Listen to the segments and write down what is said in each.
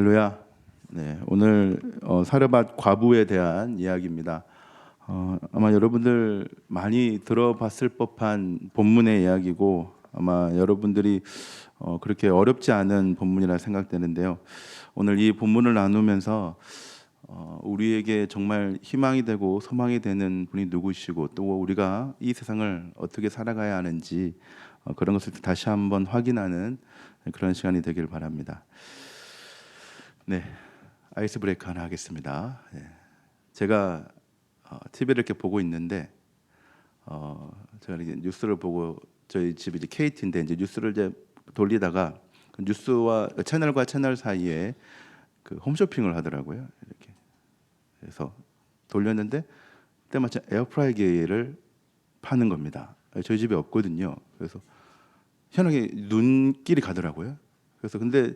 할렐루야. 네, 오늘 사르밧 과부에 대한 이야기입니다. 아마 여러분들 많이 들어봤을 법한 본문의 이야기고 아마 여러분들이 그렇게 어렵지 않은 본문이라 생각되는데요. 오늘 이 본문을 나누면서 우리에게 정말 희망이 되고 소망이 되는 분이 누구시고 또 우리가 이 세상을 어떻게 살아가야 하는지 그런 것을 다시 한번 확인하는 그런 시간이 되길 바랍니다. 네, 아이스 브레이크 하나 하겠습니다. 네. 제가 TV를 이렇게 보고 있는데 제가 이제 뉴스를 보고 저희 집이 이제 KT인데 이제 뉴스를 이제 돌리다가 그 뉴스와 채널과 채널 사이에 그 홈쇼핑을 하더라고요. 이렇게 그래서 돌렸는데 때마침 에어프라이기를 파는 겁니다. 저희 집에 없거든요. 그래서 희한하게 눈길이 가더라고요. 그래서 근데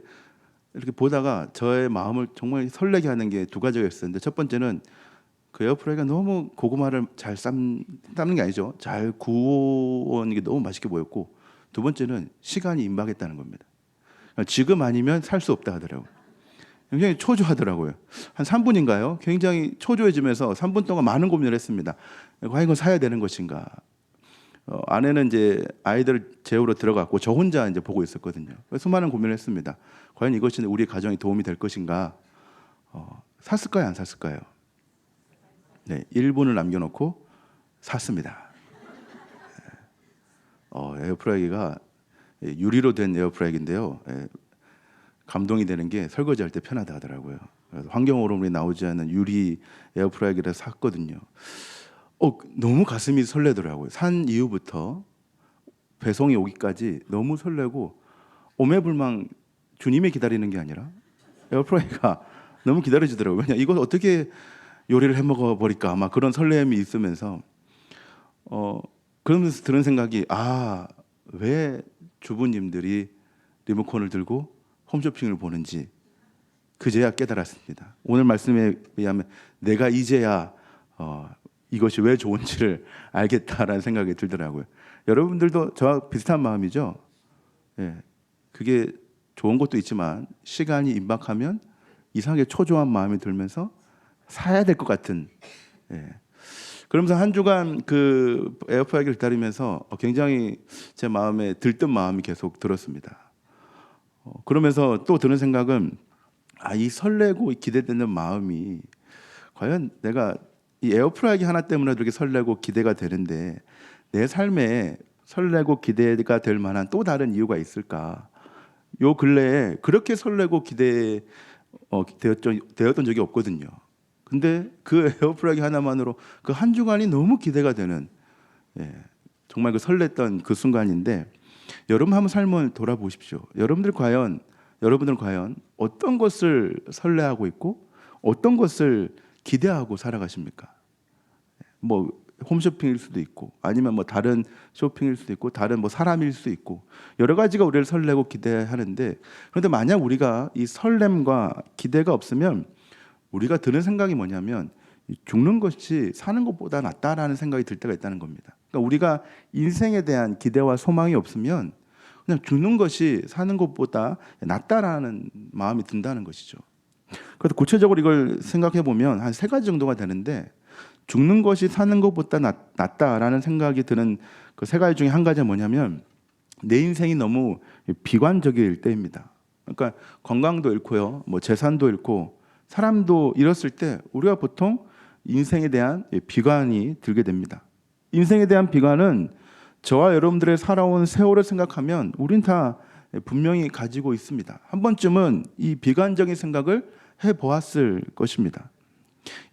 이렇게 보다가 저의 마음을 정말 설레게 하는 게 두 가지가 있었는데 첫 번째는 그 에어프라이기가 너무 고구마를 잘 삶는 게 아니죠. 잘 구워온 게 너무 맛있게 보였고 두 번째는 시간이 임박했다는 겁니다. 지금 아니면 살 수 없다 하더라고요. 굉장히 초조하더라고요. 한 3분인가요? 굉장히 초조해지면서 3분 동안 많은 고민을 했습니다. 과연 이거 사야 되는 것인가? 아내는 이제 아이들 재우러 들어갔고 저 혼자 이제 보고 있었거든요. 수많은 고민을 했습니다. 과연 이것이 우리 가정에 도움이 될 것인가? 샀을까요? 안 샀을까요? 네, 1분을 남겨놓고 샀습니다. 에어프라이기가 유리로 된 에어프라이기인데요. 감동이 되는 게 설거지할 때 편하다 하더라고요. 그래서 환경오염이 나오지 않는 유리 에어프라이기를 샀거든요. 너무 가슴이 설레더라고요. 산 이후부터 배송이 오기까지 너무 설레고 오매불망 주님이 기다리는 게 아니라 에어프라이기가 너무 기다려지더라고요. 그냥 이걸 어떻게 요리를 해 먹어 버릴까 아마 그런 설렘이 있으면서 그러면서 드는 생각이 왜 주부님들이 리모컨을 들고 홈쇼핑을 보는지 그제야 깨달았습니다. 오늘 말씀에 의하면 내가 이제야 이것이 왜 좋은지를 알겠다라는 생각이 들더라고요. 여러분들도 저와 비슷한 마음이죠? 예, 그게 좋은 것도 있지만 시간이 임박하면 이상하게 초조한 마음이 들면서 사야 될 것 같은. 예. 그러면서 한 주간 그 에어프라이기를 기다리면서 굉장히 제 마음에 들뜬 마음이 계속 들었습니다. 그러면서 또 드는 생각은 이 설레고 기대되는 마음이 과연 내가 이 에어프라이기 하나 때문에 이렇게 설레고 기대가 되는데 내 삶에 설레고 기대가 될 만한 또 다른 이유가 있을까? 요 근래에 그렇게 설레고 되었던 적이 없거든요. 근데 그 에어프라이기 하나만으로 그 한 주간이 너무 기대가 되는 정말 그 설렜던 그 순간인데 여러분 한번 삶을 돌아보십시오. 여러분들은 과연 어떤 것을 설레하고 있고 어떤 것을 기대하고 살아가십니까? 뭐 홈쇼핑일 수도 있고 아니면 뭐 다른 쇼핑일 수도 있고 다른 뭐 사람일 수도 있고 여러 가지가 우리를 설레고 기대하는데 그런데 만약 우리가 이 설렘과 기대가 없으면 우리가 드는 생각이 뭐냐면 죽는 것이 사는 것보다 낫다라는 생각이 들 때가 있다는 겁니다. 그러니까 우리가 인생에 대한 기대와 소망이 없으면 그냥 죽는 것이 사는 것보다 낫다라는 마음이 든다는 것이죠. 그래서 구체적으로 이걸 생각해 보면 한 세 가지 정도가 되는데 죽는 것이 사는 것보다 낫다라는 생각이 드는 그 세 가지 중에 한 가지가 뭐냐면 내 인생이 너무 비관적일 때입니다. 그러니까 건강도 잃고요, 뭐 재산도 잃고 사람도 잃었을 때 우리가 보통 인생에 대한 비관이 들게 됩니다. 인생에 대한 비관은 저와 여러분들의 살아온 세월을 생각하면 우린 다 분명히 가지고 있습니다. 한 번쯤은 이 비관적인 생각을 해보았을 것입니다.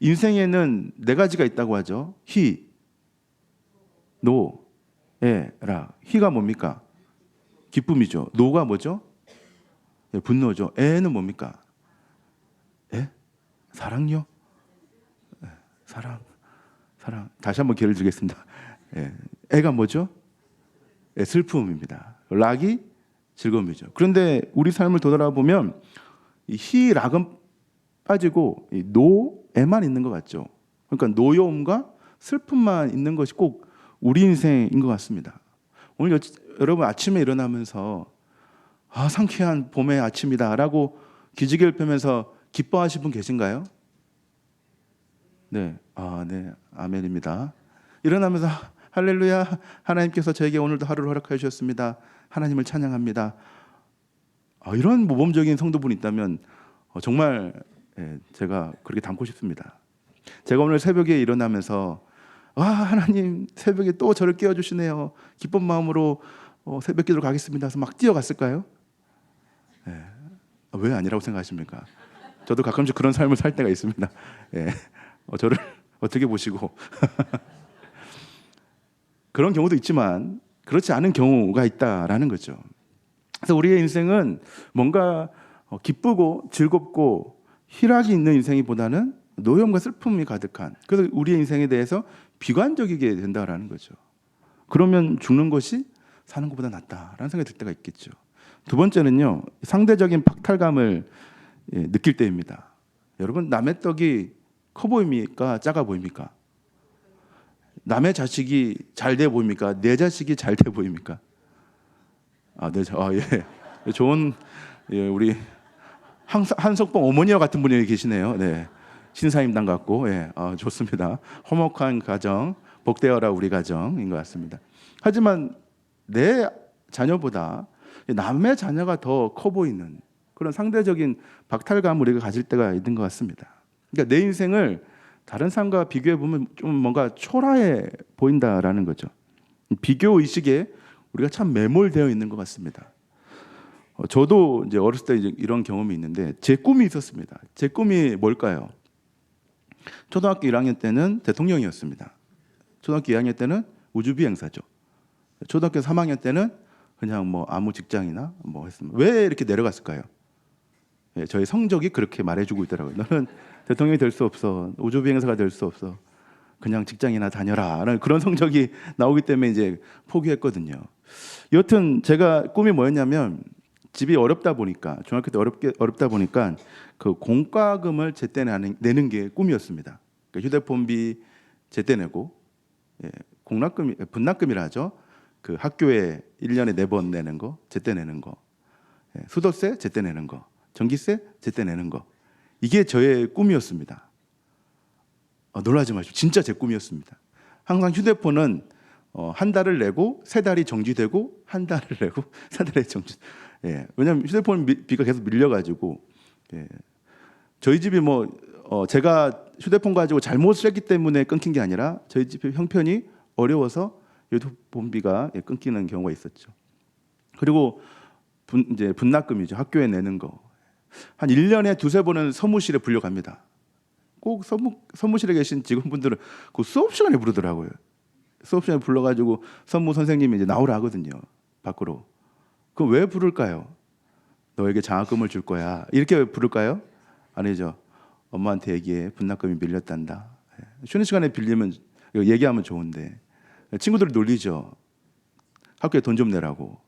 인생에는 네 가지가 있다고 하죠. 희, 노, 에, 라. 희가 뭡니까? 기쁨이죠. 노가 뭐죠? 분노죠. 에는 뭡니까? 에? 사랑요? 사랑. 다시 한번 기회를 드리겠습니다. 애가 뭐죠? 슬픔입니다. 락이 즐거움이죠. 그런데 우리 삶을 되돌아보면 이 희, 락은 빠지고 이 노, 애만 있는 것 같죠. 그러니까 노여움과 슬픔만 있는 것이 꼭 우리 인생인 것 같습니다. 오늘 여러분 아침에 일어나면서 상쾌한 봄의 아침이다라고 기지개를 펴면서 기뻐하신 분 계신가요? 네, 네, 아멘입니다. 일어나면서 할렐루야, 하나님께서 저에게 오늘도 하루를 허락해 주셨습니다. 하나님을 찬양합니다. 이런 모범적인 성도분이 있다면 정말 제가 그렇게 닮고 싶습니다. 제가 오늘 새벽에 일어나면서 하나님 새벽에 또 저를 깨워주시네요. 기쁜 마음으로 새벽 기도로 가겠습니다. 그래서 막 뛰어갔을까요? 왜 아니라고 생각하십니까? 저도 가끔씩 그런 삶을 살 때가 있습니다. 저를 어떻게 보시고 그런 경우도 있지만 그렇지 않은 경우가 있다라는 거죠. 그래서 우리의 인생은 뭔가 기쁘고 즐겁고 희락이 있는 인생이보다는 노염과 슬픔이 가득한, 그래서 우리의 인생에 대해서 비관적이게 된다라는 거죠. 그러면 죽는 것이 사는 것보다 낫다라는 생각이 들 때가 있겠죠. 두 번째는요, 상대적인 박탈감을 느낄 때입니다. 여러분, 남의 떡이 커 보입니까? 작아 보입니까? 남의 자식이 잘 돼 보입니까? 내 자식이 잘 돼 보입니까? 네, 예. 좋은, 우리 한석봉 어머니와 같은 분이 계시네요. 네. 신사임당 같고, 좋습니다. 화목한 가정, 복되어라 우리 가정인 것 같습니다. 하지만 내 자녀보다 남의 자녀가 더 커 보이는 그런 상대적인 박탈감을 우리가 가질 때가 있는 것 같습니다. 그러니까 내 인생을 다른 사람과 비교해 보면 좀 뭔가 초라해 보인다라는 거죠. 비교 의식에 우리가 참 매몰되어 있는 것 같습니다. 저도 이제 어렸을 때 이제 이런 경험이 있는데 제 꿈이 있었습니다. 제 꿈이 뭘까요? 초등학교 1학년 때는 대통령이었습니다. 초등학교 2학년 때는 우주비행사죠. 초등학교 3학년 때는 그냥 뭐 아무 직장이나 뭐 했습니다. 왜 이렇게 내려갔을까요? 저희 성적이 그렇게 말해주고 있더라고요. 너는 대통령이 될 수 없어. 우주비행사가 될 수 없어. 그냥 직장이나 다녀라. 라는 그런 성적이 나오기 때문에 이제 포기했거든요. 여튼 제가 꿈이 뭐였냐면 집이 어렵다 보니까 중학교 때 어렵다 보니까 그 공과금을 제때 내는 게 꿈이었습니다. 그러니까 휴대폰비 제때 내고 공납금, 분납금이라 하죠. 그 학교에 1년에 4번 내는 거, 제때 내는 거, 수도세 제때 내는 거, 전기세 제때 내는 거. 이게 저의 꿈이었습니다. 놀라지 마시고 진짜 제 꿈이었습니다. 항상 휴대폰은 한 달을 내고 3달이 정지되고 한 달을 내고 3달이 정지. 왜냐하면 휴대폰 비가 계속 밀려가지고 저희 집이 제가 휴대폰 가지고 잘못을 했기 때문에 끊긴 게 아니라 저희 집 형편이 어려워서 휴대폰비가 끊기는 경우가 있었죠. 그리고 이제 분납금이죠. 학교에 내는 거. 한 1년에 2-3번은 서무실에 불려갑니다. 꼭 서무실에 계신 직원분들은 그 수업 시간에 부르더라고요. 수업 시간에 불러가지고 선무 선생님이 이제 나오라 하거든요. 밖으로. 그럼 왜 부를까요? 너에게 장학금을 줄 거야. 이렇게 부를까요? 아니죠. 엄마한테 얘기해. 분납금이 밀렸단다. 쉬는 시간에 빌리면 얘기하면 좋은데 친구들이 놀리죠. 학교에 돈 좀 내라고.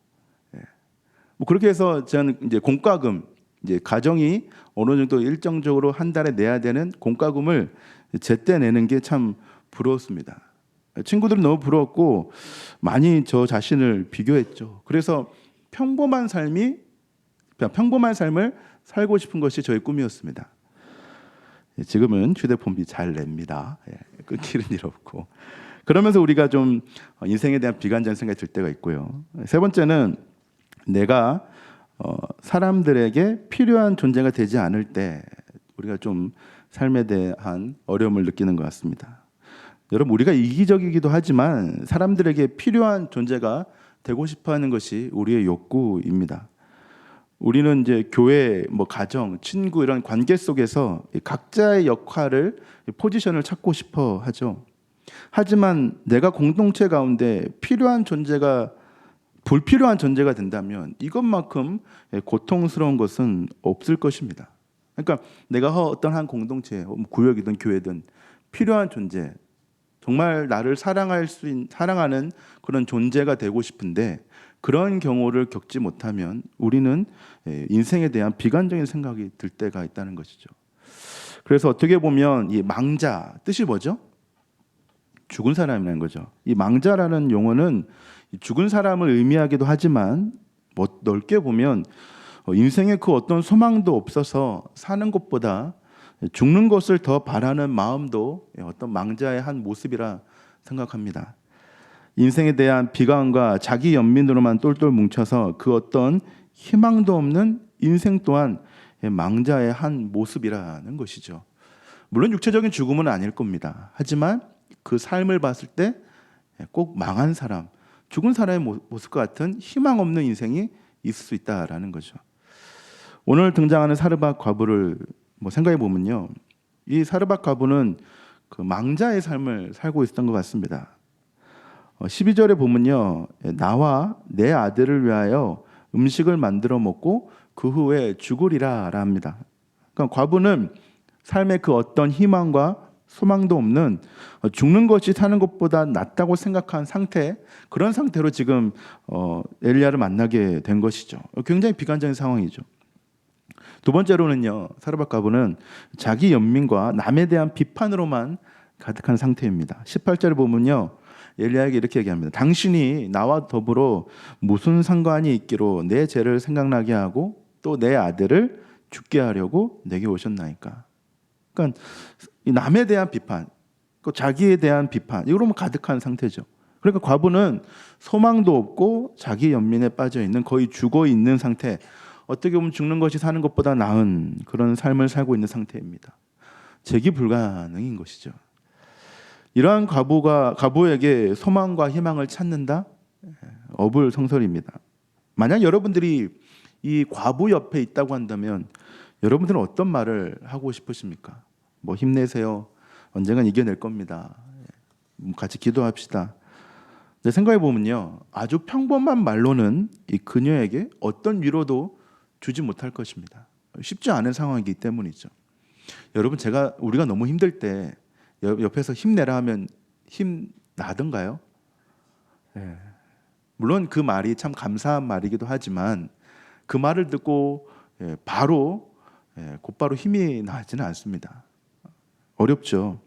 뭐 그렇게 해서 저는 이제 공과금, 이제 가정이 어느 정도 일정적으로 한 달에 내야 되는 공과금을 제때 내는 게 참 부러웠습니다. 친구들은 너무 부러웠고 많이 저 자신을 비교했죠. 그래서 평범한 삶을 살고 싶은 것이 저의 꿈이었습니다. 지금은 휴대폰비 잘 냅니다. 끊기는 일 없고. 그러면서 우리가 좀 인생에 대한 비관적인 생각이 들 때가 있고요. 세 번째는 내가 사람들에게 필요한 존재가 되지 않을 때 우리가 좀 삶에 대한 어려움을 느끼는 것 같습니다. 여러분, 우리가 이기적이기도 하지만 사람들에게 필요한 존재가 되고 싶어하는 것이 우리의 욕구입니다. 우리는 이제 교회, 가정, 친구 이런 관계 속에서 각자의 역할을, 포지션을 찾고 싶어 하죠. 하지만 내가 공동체 가운데 필요한 존재가 불필요한 존재가 된다면 이것만큼 고통스러운 것은 없을 것입니다. 그러니까 내가 어떤 한 공동체, 구역이든 교회든 필요한 존재, 정말 나를 사랑하는 그런 존재가 되고 싶은데 그런 경우를 겪지 못하면 우리는 인생에 대한 비관적인 생각이 들 때가 있다는 것이죠. 그래서 어떻게 보면 이 망자, 뜻이 뭐죠? 죽은 사람이라는 거죠. 이 망자라는 용어는 죽은 사람을 의미하기도 하지만 넓게 보면 인생에 그 어떤 소망도 없어서 사는 것보다 죽는 것을 더 바라는 마음도 어떤 망자의 한 모습이라 생각합니다. 인생에 대한 비관과 자기 연민으로만 똘똘 뭉쳐서 그 어떤 희망도 없는 인생 또한 망자의 한 모습이라는 것이죠. 물론 육체적인 죽음은 아닐 겁니다. 하지만 그 삶을 봤을 때 꼭 망한 사람, 죽은 사람의 모습과 같은 희망 없는 인생이 있을 수 있다라는 거죠. 오늘 등장하는 사르밧 과부를 생각해 보면요, 이 사르밧 과부는 그 망자의 삶을 살고 있었던 것 같습니다. 12절에 보면요, 나와 내 아들을 위하여 음식을 만들어 먹고 그 후에 죽으리라 합니다. 그러니까 과부는 삶의 그 어떤 희망과 소망도 없는 죽는 것이 사는 것보다 낫다고 생각한 상태, 그런 상태로 지금 엘리야를 만나게 된 것이죠. 굉장히 비관적인 상황이죠. 두 번째로는요, 사르밧 과부는 자기 연민과 남에 대한 비판으로만 가득한 상태입니다. 18절에 보면요, 엘리야에게 이렇게 얘기합니다. 당신이 나와 더불어 무슨 상관이 있기로 내 죄를 생각나게 하고 또 내 아들을 죽게 하려고 내게 오셨나이까. 그러니까 남에 대한 비판, 자기에 대한 비판, 이러면 가득한 상태죠. 그러니까 과부는 소망도 없고 자기 연민에 빠져 있는, 거의 죽어 있는 상태, 어떻게 보면 죽는 것이 사는 것보다 나은 그런 삶을 살고 있는 상태입니다. 재기 불가능인 것이죠. 이러한 과부에게 소망과 희망을 찾는다? 어불성설입니다. 만약 여러분들이 이 과부 옆에 있다고 한다면 여러분들은 어떤 말을 하고 싶으십니까? 힘내세요. 언젠간 이겨낼 겁니다. 같이 기도합시다. 근데 생각해 보면요, 아주 평범한 말로는 이 그녀에게 어떤 위로도 주지 못할 것입니다. 쉽지 않은 상황이기 때문이죠. 여러분, 우리가 너무 힘들 때 옆에서 힘내라 하면 힘 나던가요? 물론 그 말이 참 감사한 말이기도 하지만 그 말을 듣고 곧바로 힘이 나지는 않습니다. 어렵죠.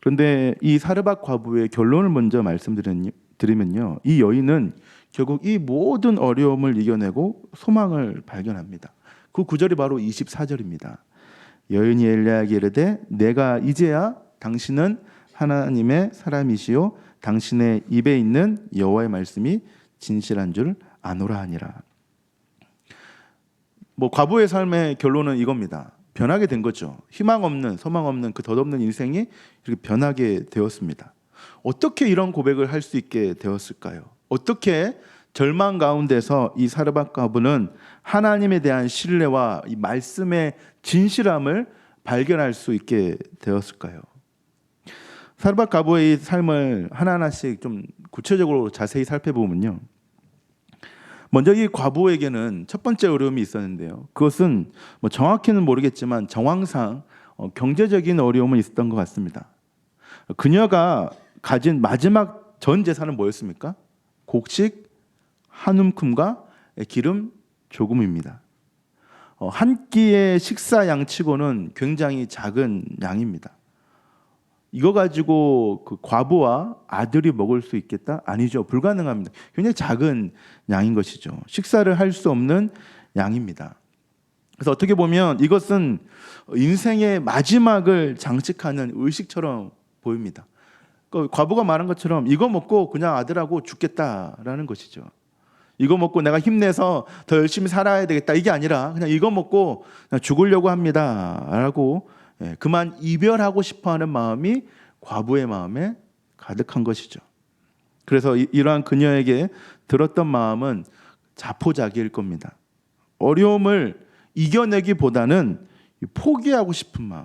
그런데 이 사르밧 과부의 결론을 먼저 말씀드리면요, 이 여인은 결국 이 모든 어려움을 이겨내고 소망을 발견합니다. 그 구절이 바로 24절입니다. 여인이 엘리야에게 이르되 내가 이제야 당신은 하나님의 사람이시요 당신의 입에 있는 여호와의 말씀이 진실한 줄 아노라 하니라. 과부의 삶의 결론은 이겁니다. 변하게 된 거죠. 희망 없는, 소망 없는 그 덧없는 인생이 이렇게 변하게 되었습니다. 어떻게 이런 고백을 할 수 있게 되었을까요? 어떻게 절망 가운데서 이 사르밧 과부는 하나님에 대한 신뢰와 이 말씀의 진실함을 발견할 수 있게 되었을까요? 사르밧 과부의 이 삶을 하나하나씩 좀 구체적으로 자세히 살펴보면요, 먼저 이 과부에게는 첫 번째 어려움이 있었는데요, 그것은 정확히는 모르겠지만 정황상 경제적인 어려움은 있었던 것 같습니다. 그녀가 가진 마지막 전 재산은 뭐였습니까? 곡식 한 움큼과 기름 조금입니다. 한 끼의 식사 양치고는 굉장히 작은 양입니다. 이거 가지고 그 과부와 아들이 먹을 수 있겠다? 아니죠. 불가능합니다. 굉장히 작은 양인 것이죠. 식사를 할 수 없는 양입니다. 그래서 어떻게 보면 이것은 인생의 마지막을 장식하는 의식처럼 보입니다. 과부가 말한 것처럼 이거 먹고 그냥 아들하고 죽겠다라는 것이죠. 이거 먹고 내가 힘내서 더 열심히 살아야 되겠다, 이게 아니라 그냥 이거 먹고 그냥 죽으려고 합니다라고 그만 이별하고 싶어하는 마음이 과부의 마음에 가득한 것이죠. 그래서 이러한 그녀에게 들었던 마음은 자포자기일 겁니다. 어려움을 이겨내기보다는 포기하고 싶은 마음,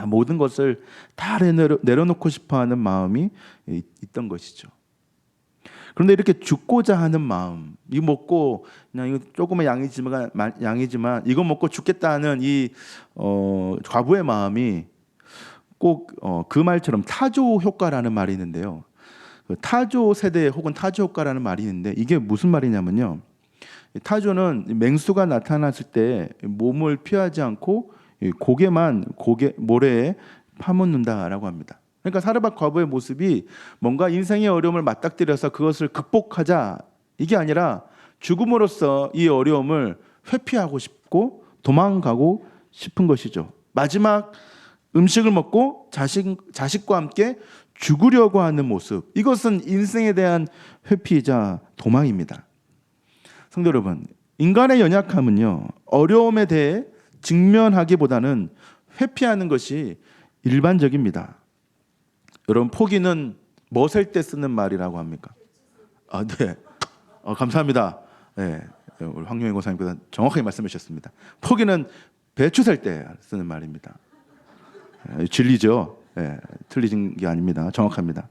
모든 것을 다 내려놓고 싶어하는 마음이 있던 것이죠. 그런데 이렇게 죽고자 하는 마음, 이거 먹고 그냥 이거 조금의 양이지만 이거 먹고 죽겠다는 이 과부의 마음이 꼭 그 말처럼 타조 효과라는 말이 있는데요. 타조 세대 혹은 타조 효과라는 말이 있는데 이게 무슨 말이냐면요, 타조는 맹수가 나타났을 때 몸을 피하지 않고 모래에 파묻는다라고 합니다. 그러니까 사르밧 과부의 모습이 뭔가 인생의 어려움을 맞닥뜨려서 그것을 극복하자, 이게 아니라 죽음으로써 이 어려움을 회피하고 싶고 도망가고 싶은 것이죠. 마지막 음식을 먹고 자식과 함께 죽으려고 하는 모습. 이것은 인생에 대한 회피이자 도망입니다. 성도 여러분, 인간의 연약함은요, 어려움에 대해 직면하기보다는 회피하는 것이 일반적입니다. 여러분, 포기는 멋을 때 쓰는 말이라고 합니까? 네. 감사합니다. 네. 우리 황용희 고사님께서 정확하게 말씀해 주셨습니다. 포기는 배추 살 때 쓰는 말입니다. 진리죠. 네. 틀리진 게 아닙니다. 정확합니다.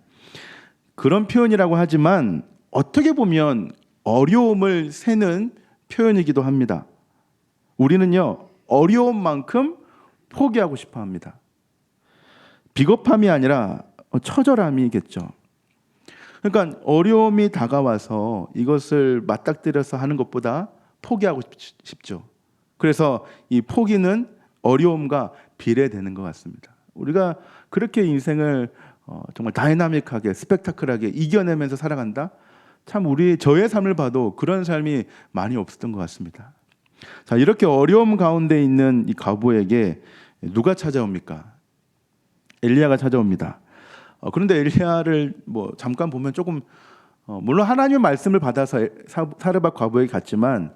그런 표현이라고 하지만 어떻게 보면 어려움을 세는 표현이기도 합니다. 우리는요, 어려움만큼 포기하고 싶어 합니다. 비겁함이 아니라 처절함이겠죠. 그러니까 어려움이 다가와서 이것을 맞닥뜨려서 하는 것보다 포기하고 싶죠. 그래서 이 포기는 어려움과 비례되는 것 같습니다. 우리가 그렇게 인생을 정말 다이나믹하게 스펙타클하게 이겨내면서 살아간다? 참 저의 삶을 봐도 그런 삶이 많이 없었던 것 같습니다. 자, 이렇게 어려움 가운데 있는 이 과부에게 누가 찾아옵니까? 엘리야가 찾아옵니다. 그런데 엘리야를 잠깐 보면 조금 물론 하나님의 말씀을 받아서 사르밧 과부에게 갔지만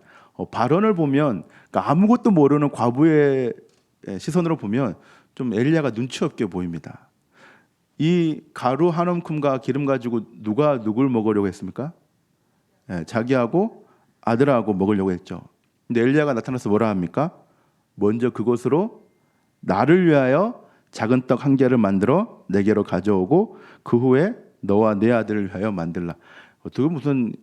발언을 보면 그러니까 아무것도 모르는 과부의 시선으로 보면 좀 엘리야가 눈치 없게 보입니다. 이 가루 한 움큼과 기름 가지고 누가 누굴 먹으려고 했습니까? 자기하고 아들하고 먹으려고 했죠. 근데 엘리야가 나타나서 뭐라 합니까? 먼저 그곳으로 나를 위하여 작은 떡 한 개를 만들어 내게로 가져오고 그 후에 너와 내 아들을 위하여 만들라. 어떻게 무슨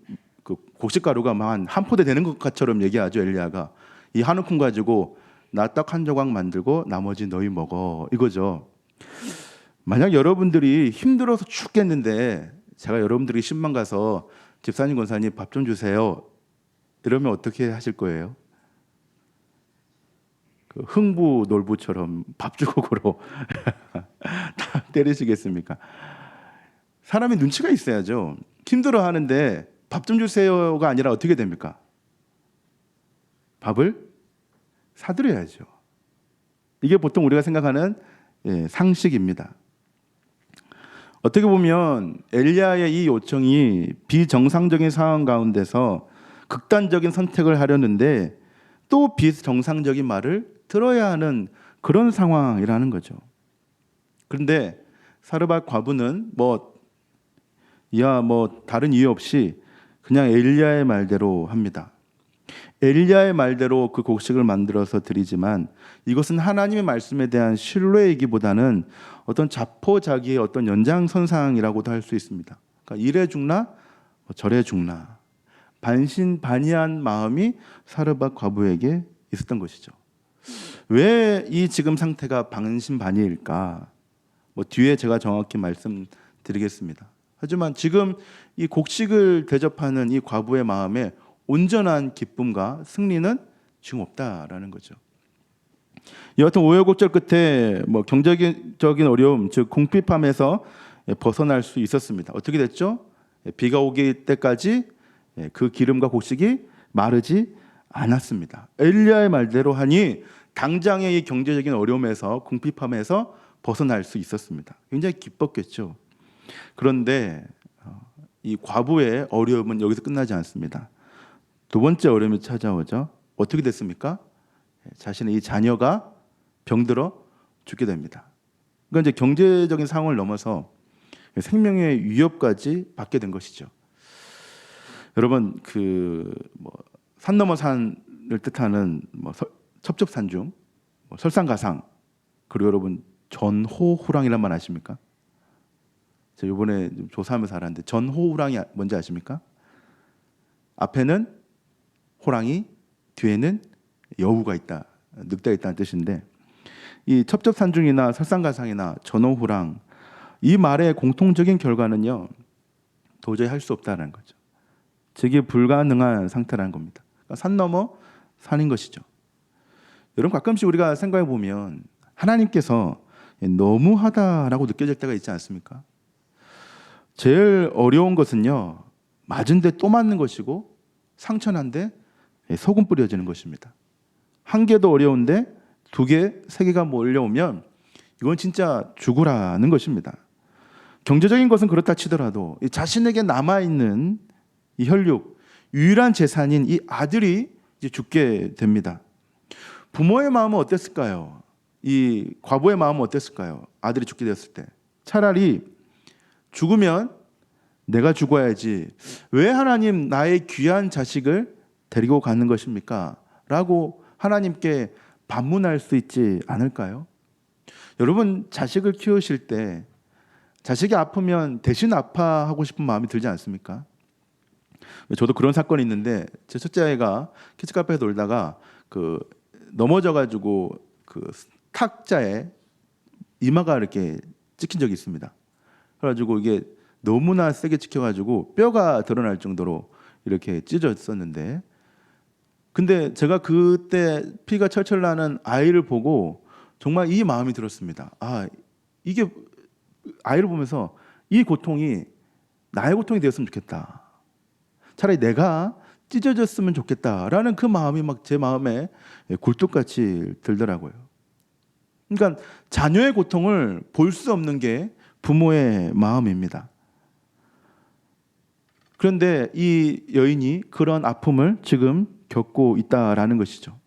그 곡식가루가 한 포대 되는 것처럼 얘기하죠. 엘리야가 이 한 움큼 가지고 나 떡 한 조각 만들고 나머지 너희 먹어, 이거죠. 만약 여러분들이 힘들어서 죽겠는데 제가 여러분들이 신방 가서 집사님 권사님 밥 좀 주세요 이러면 어떻게 하실 거예요? 그 흥부 놀부처럼 밥 주걱으로 다 때리시겠습니까? 사람이 눈치가 있어야죠. 힘들어 하는데 밥 좀 주세요가 아니라 어떻게 됩니까? 밥을 사드려야죠. 이게 보통 우리가 생각하는 상식입니다. 어떻게 보면 엘리야의 이 요청이 비정상적인 상황 가운데서 극단적인 선택을 하려는데 또 비정상적인 말을 들어야 하는 그런 상황이라는 거죠. 그런데 사르밧 과부는 다른 이유 없이 그냥 엘리야의 말대로 합니다. 엘리야의 말대로 그 곡식을 만들어서 드리지만 이것은 하나님의 말씀에 대한 신뢰이기보다는 어떤 자포자기의 어떤 연장선상이라고도 할 수 있습니다. 그러니까 이래 죽나 저래 죽나 반신반의한 마음이 사르밧 과부에게 있었던 것이죠. 왜 이 지금 상태가 반신반의일까? 뒤에 제가 정확히 말씀드리겠습니다. 하지만 지금 이 곡식을 대접하는 이 과부의 마음에 온전한 기쁨과 승리는 지금 없다라는 거죠. 여하튼 우여곡절 끝에 경제적인 어려움, 즉 궁핍함에서 벗어날 수 있었습니다. 어떻게 됐죠? 비가 오기 때까지 그 기름과 곡식이 마르지 않았습니다. 엘리야의 말대로 하니 당장의 이 경제적인 어려움에서 궁핍함에서 벗어날 수 있었습니다. 굉장히 기뻤겠죠. 그런데 이 과부의 어려움은 여기서 끝나지 않습니다. 두 번째 어려움이 찾아오죠. 어떻게 됐습니까? 자신의 이 자녀가 병들어 죽게 됩니다. 그러니까 이제 경제적인 상황을 넘어서 생명의 위협까지 받게 된 것이죠. 여러분 산 넘어 산을 뜻하는 첩첩산중, 설상가상, 그리고 여러분 전호호랑이란 말 아십니까? 제가 이번에 조사하면서 알았는데 전호호랑이 뭔지 아십니까? 앞에는 호랑이, 뒤에는 여우가 있다, 늑대가 있다는 뜻인데 이 첩첩산중이나 설상가상이나 전호호랑 이 말의 공통적인 결과는요 도저히 할 수 없다는 거죠. 제게 불가능한 상태라는 겁니다. 그러니까 산 넘어 산인 것이죠. 여러분 가끔씩 우리가 생각해 보면 하나님께서 너무하다라고 느껴질 때가 있지 않습니까? 제일 어려운 것은요 맞은데 또 맞는 것이고 상처난데 소금 뿌려지는 것입니다. 한 개도 어려운데 두 개, 세 개가 몰려오면 이건 진짜 죽으라는 것입니다. 경제적인 것은 그렇다 치더라도 자신에게 남아있는 이 혈육, 유일한 재산인 이 아들이 이제 죽게 됩니다. 부모의 마음은 어땠을까요? 이 과부의 마음은 어땠을까요? 아들이 죽게 되었을 때. 차라리 죽으면 내가 죽어야지. 왜 하나님 나의 귀한 자식을 데리고 가는 것입니까? 라고 하나님께 반문할 수 있지 않을까요? 여러분, 자식을 키우실 때 자식이 아프면 대신 아파하고 싶은 마음이 들지 않습니까? 저도 그런 사건이 있는데 제 첫째 아이가 키즈 카페에 놀다가 넘어져가지고 탁자에 이마가 이렇게 찍힌 적이 있습니다. 그래가지고 이게 너무나 세게 찍혀가지고 뼈가 드러날 정도로 이렇게 찢어졌었는데, 근데 제가 그때 피가 철철 나는 아이를 보고 정말 이 마음이 들었습니다. 이게 아이를 보면서 이 고통이 나의 고통이 되었으면 좋겠다. 차라리 내가 찢어졌으면 좋겠다라는 그 마음이 막 제 마음에 굴뚝같이 들더라고요. 그러니까 자녀의 고통을 볼 수 없는 게 부모의 마음입니다. 그런데 이 여인이 그런 아픔을 지금 겪고 있다라는 것이죠.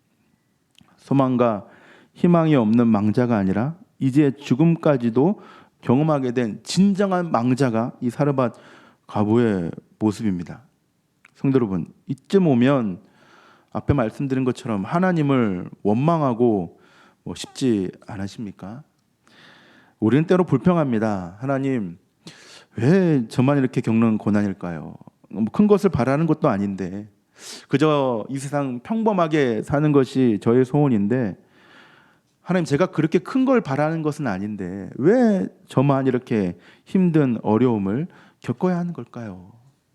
소망과 희망이 없는 망자가 아니라 이제 죽음까지도 경험하게 된 진정한 망자가 이 사르밧 과부의 모습입니다. 성도 여러분, 이쯤 오면 앞에 말씀드린 것처럼 하나님을 원망하고 싶지 않으십니까? 우리는 때로 불평합니다. 하나님, 왜 저만 이렇게 겪는 고난일까요? 큰 것을 바라는 것도 아닌데 그저 이 세상 평범하게 사는 것이 저의 소원인데, 하나님, 제가 그렇게 큰 걸 바라는 것은 아닌데 왜 저만 이렇게 힘든 어려움을 겪어야 하는 걸까요?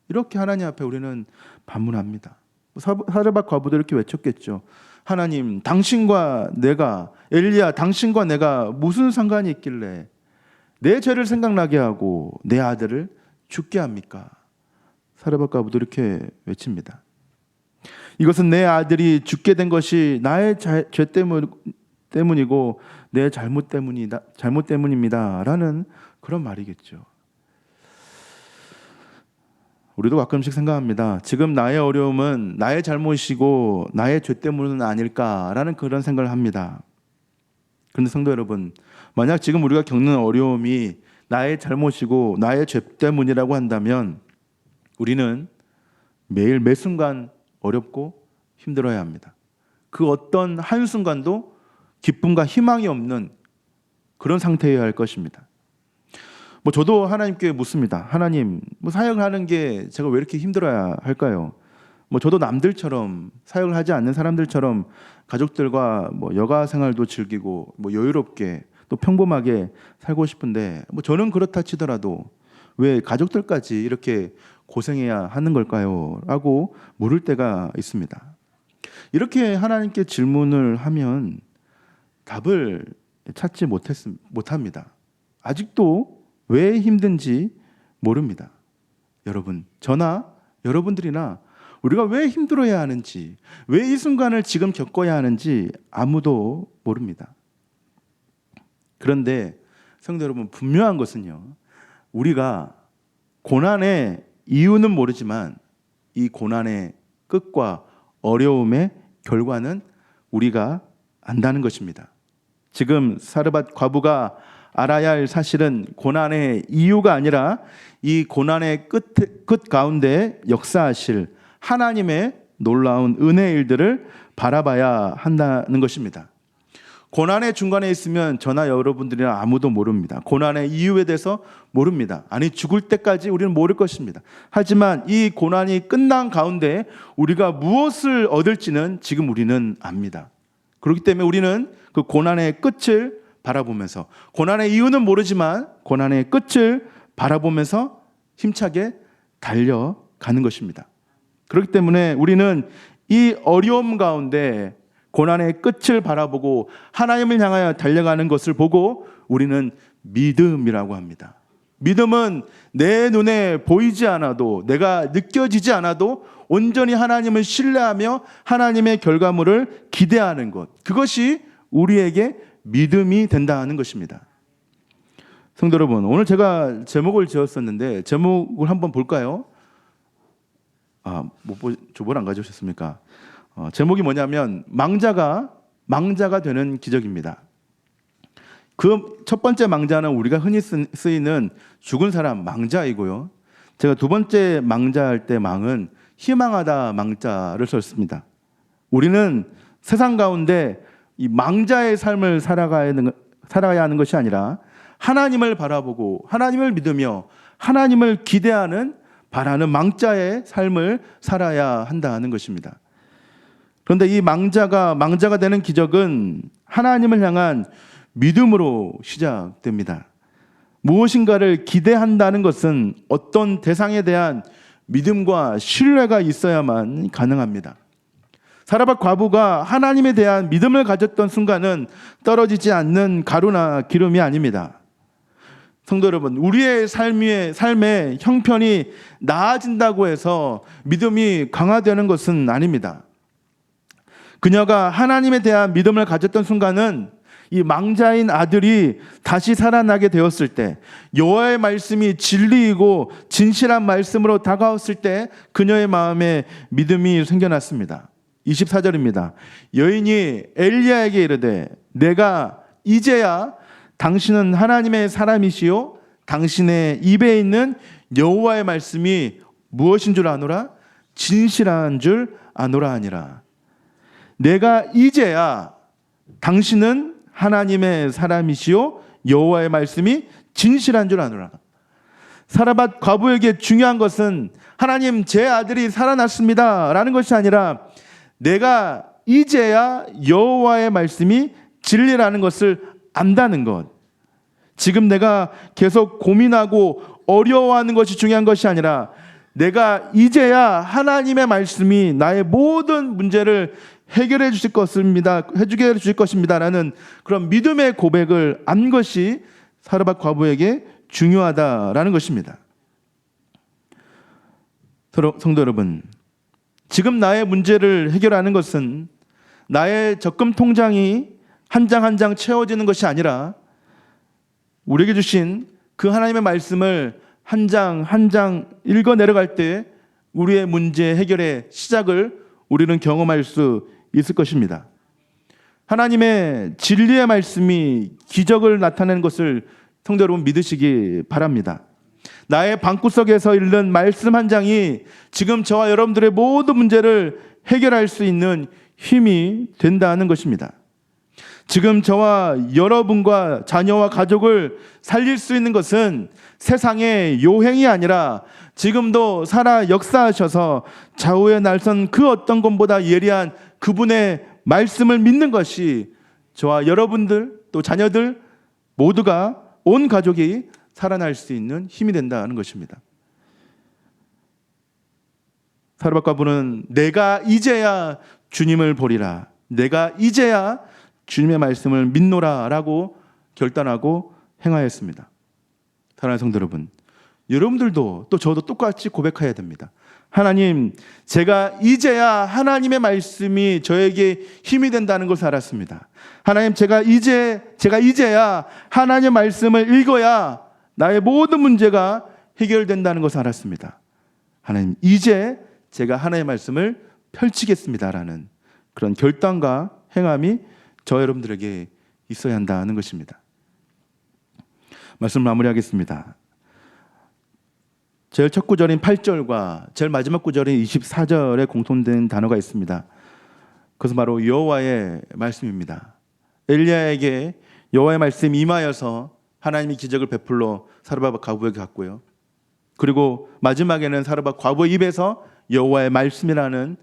이렇게 하나님 앞에 우리는 반문합니다. 사르밧 과부도 이렇게 외쳤겠죠. 하나님, 당신과 내가, 엘리야, 당신과 내가 무슨 상관이 있길래 내 죄를 생각나게 하고 내 아들을 죽게 합니까? 사르밧 과부도 이렇게 외칩니다. 이것은 내 아들이 죽게 된 것이 나의 죄 때문이고 내 잘못 때문입니다 라는 그런 말이겠죠. 우리도 가끔씩 생각합니다. 지금 나의 어려움은 나의 잘못이고 나의 죄 때문은 아닐까라는 그런 생각을 합니다. 그런데 성도 여러분, 만약 지금 우리가 겪는 어려움이 나의 잘못이고 나의 죄 때문이라고 한다면 우리는 매일 매 순간 어렵고 힘들어야 합니다. 그 어떤 한순간도 기쁨과 희망이 없는 그런 상태여야 할 것입니다. 저도 하나님께 묻습니다. 하나님, 사역을 하는 게 제가 왜 이렇게 힘들어야 할까요? 저도 남들처럼, 사역을 하지 않는 사람들처럼 가족들과 여가 생활도 즐기고 여유롭게 또 평범하게 살고 싶은데 저는 그렇다 치더라도 왜 가족들까지 이렇게 고생해야 하는 걸까요? 라고 물을 때가 있습니다. 이렇게 하나님께 질문을 하면 답을 찾지 못합니다. 아직도 왜 힘든지 모릅니다. 여러분, 저나 여러분들이나 우리가 왜 힘들어야 하는지, 왜 이 순간을 지금 겪어야 하는지 아무도 모릅니다. 그런데 성도 여러분, 분명한 것은요, 우리가 고난의 이유는 모르지만 이 고난의 끝과 어려움의 결과는 우리가 안다는 것입니다. 지금 사르밧 과부가 알아야 할 사실은 고난의 이유가 아니라 이 고난의 끝 가운데 역사하실 하나님의 놀라운 은혜의 일들을 바라봐야 한다는 것입니다. 고난의 중간에 있으면 저나 여러분들이나 아무도 모릅니다. 고난의 이유에 대해서 모릅니다. 아니, 죽을 때까지 우리는 모를 것입니다. 하지만 이 고난이 끝난 가운데 우리가 무엇을 얻을지는 지금 우리는 압니다. 그렇기 때문에 우리는 그 고난의 끝을 바라보면서, 고난의 이유는 모르지만 고난의 끝을 바라보면서 힘차게 달려가는 것입니다. 그렇기 때문에 우리는 이 어려움 가운데 고난의 끝을 바라보고 하나님을 향하여 달려가는 것을 보고 우리는 믿음이라고 합니다. 믿음은 내 눈에 보이지 않아도, 내가 느껴지지 않아도 온전히 하나님을 신뢰하며 하나님의 결과물을 기대하는 것, 그것이 우리에게 믿음이 된다는 것입니다. 성도 여러분, 오늘 제가 제목을 지었었는데 제목을 한번 볼까요? 조본 안 가져오셨습니까? 제목이 뭐냐면 망자가 되는 기적입니다. 그 첫 번째 망자는 우리가 흔히 쓰이는 죽은 사람 망자이고요. 제가 두 번째 망자할 때 망은 희망하다 망자를 썼습니다. 우리는 세상 가운데 이 망자의 삶을 살아가야 하는 것이 아니라 하나님을 바라보고 하나님을 믿으며 하나님을 기대하는 바라는 망자의 삶을 살아야 한다는 것입니다. 그런데 이 망자가 되는 기적은 하나님을 향한 믿음으로 시작됩니다. 무엇인가를 기대한다는 것은 어떤 대상에 대한 믿음과 신뢰가 있어야만 가능합니다. 사라밧 과부가 하나님에 대한 믿음을 가졌던 순간은 떨어지지 않는 가루나 기름이 아닙니다. 성도 여러분, 우리의 삶의 형편이 나아진다고 해서 믿음이 강화되는 것은 아닙니다. 그녀가 하나님에 대한 믿음을 가졌던 순간은 이 망자인 아들이 다시 살아나게 되었을 때, 여호와의 말씀이 진리이고 진실한 말씀으로 다가왔을 때 그녀의 마음에 믿음이 생겨났습니다. 24절입니다. 여인이 엘리야에게 이르되 내가 이제야 당신은 하나님의 사람이시요 당신의 입에 있는 여호와의 말씀이 무엇인 줄 아노라? 진실한 줄 아노라 하니라. 내가 이제야 당신은 하나님의 사람이시요 여호와의 말씀이 진실한 줄 아노라. 사라밧 과부에게 중요한 것은 하나님, 제 아들이 살아났습니다 라는 것이 아니라 내가 이제야 여호와의 말씀이 진리라는 것을 안다는 것. 지금 내가 계속 고민하고 어려워하는 것이 중요한 것이 아니라 내가 이제야 하나님의 말씀이 나의 모든 문제를 해결해 주실 것입니다 라는 그런 믿음의 고백을 안 것이 사라밧 과부에게 중요하다라는 것입니다. 성도 여러분, 지금 나의 문제를 해결하는 것은 나의 적금 통장이 한 장 한 장 채워지는 것이 아니라 우리에게 주신 그 하나님의 말씀을 한 장 한 장 읽어 내려갈 때 우리의 문제 해결의 시작을 우리는 경험할 수 있을 것입니다. 하나님의 진리의 말씀이 기적을 나타내는 것을 성도 여러분 믿으시기 바랍니다. 나의 방구석에서 읽는 말씀 한 장이 지금 저와 여러분들의 모든 문제를 해결할 수 있는 힘이 된다는 것입니다. 지금 저와 여러분과 자녀와 가족을 살릴 수 있는 것은 세상의 요행이 아니라 지금도 살아 역사하셔서 좌우에 날선 그 어떤 것보다 예리한 그분의 말씀을 믿는 것이 저와 여러분들 또 자녀들 모두가 온 가족이 살아날 수 있는 힘이 된다는 것입니다. 사라밧 과부는 내가 이제야 주님을 보리라, 내가 이제야 주님의 말씀을 믿노라 라고 결단하고 행하였습니다. 사랑하는 성도 여러분, 여러분들도 또 저도 똑같이 고백해야 됩니다. 하나님, 제가 이제야 하나님의 말씀이 저에게 힘이 된다는 것을 알았습니다. 하나님, 제가 이제야 하나님의 말씀을 읽어야 나의 모든 문제가 해결된다는 것을 알았습니다. 하나님, 이제 제가 하나님의 말씀을 펼치겠습니다라는 그런 결단과 행함이 저 여러분들에게 있어야 한다는 것입니다. 말씀 마무리하겠습니다. 제일 첫 구절인 8절과 제일 마지막 구절인 24절에 공통된 단어가 있습니다. 그것은 바로 여호와의 말씀입니다. 엘리야에게 여호와의 말씀이 임하여서 하나님이 기적을 베풀러 사라밧 과부에게 갔고요. 그리고 마지막에는 사라밧 과부의 입에서 여호와의 말씀이라는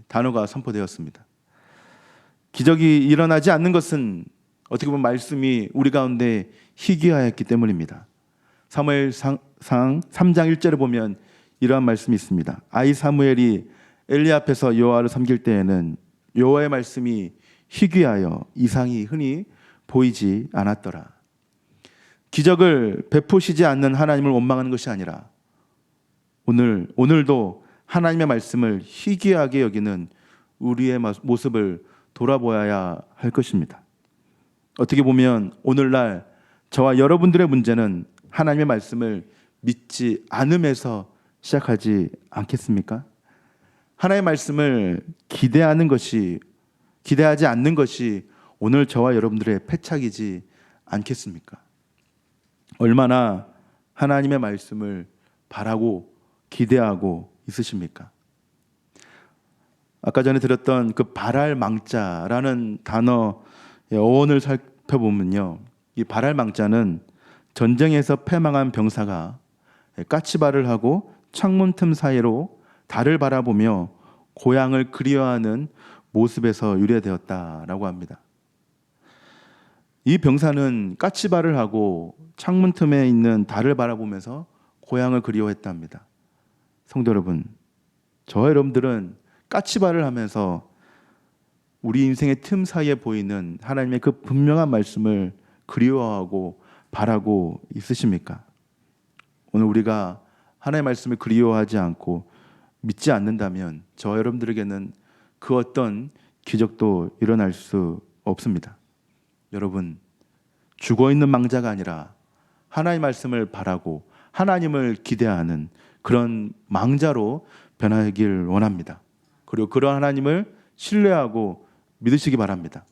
단어가 선포되었습니다. 기적이 일어나지 않는 것은 어떻게 보면 말씀이 우리 가운데 희귀하였기 때문입니다. 사무엘상 3장 1절에 보면 이러한 말씀이 있습니다. 아이 사무엘이 엘리 앞에서 여호와를 섬길 때에는 여호와의 말씀이 희귀하여 이상이 흔히 보이지 않았더라. 기적을 베푸시지 않는 하나님을 원망하는 것이 아니라 오늘도 하나님의 말씀을 희귀하게 여기는 우리의 모습을 돌아보아야 할 것입니다. 어떻게 보면 오늘날 저와 여러분들의 문제는 하나님의 말씀을 믿지 않음에서 시작하지 않겠습니까? 하나님의 말씀을 기대하지 않는 것이 오늘 저와 여러분들의 패착이지 않겠습니까? 얼마나 하나님의 말씀을 바라고 기대하고 있으십니까? 아까 전에 들었던 그 발할망자라는 단어의 어원을 살펴보면요, 이 발할망자는 전쟁에서 패망한 병사가 까치발을 하고 창문 틈 사이로 달을 바라보며 고향을 그리워하는 모습에서 유래되었다라고 합니다. 이 병사는 까치발을 하고 창문 틈에 있는 달을 바라보면서 고향을 그리워했답니다. 성도 여러분, 저와 여러분들은 까치발을 하면서 우리 인생의 틈 사이에 보이는 하나님의 그 분명한 말씀을 그리워하고 바라고 있으십니까? 오늘 우리가 하나님의 말씀을 그리워하지 않고 믿지 않는다면 저와 여러분들에게는 그 어떤 기적도 일어날 수 없습니다. 여러분, 죽어있는 망자가 아니라 하나님의 말씀을 바라고 하나님을 기대하는 그런 망자로 변하길 원합니다. 그리고 그런 하나님을 신뢰하고 믿으시기 바랍니다.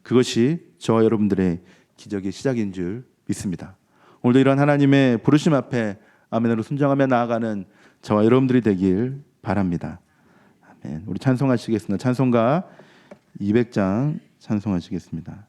그것이 저와 여러분들의 기적의 시작인 줄 믿습니다. 오늘도 이런 하나님의 부르심 앞에 아멘으로 순종하며 나아가는 저와 여러분들이 되길 바랍니다. 아멘. 우리 찬송하시겠습니다. 찬송가 200장 찬송하시겠습니다.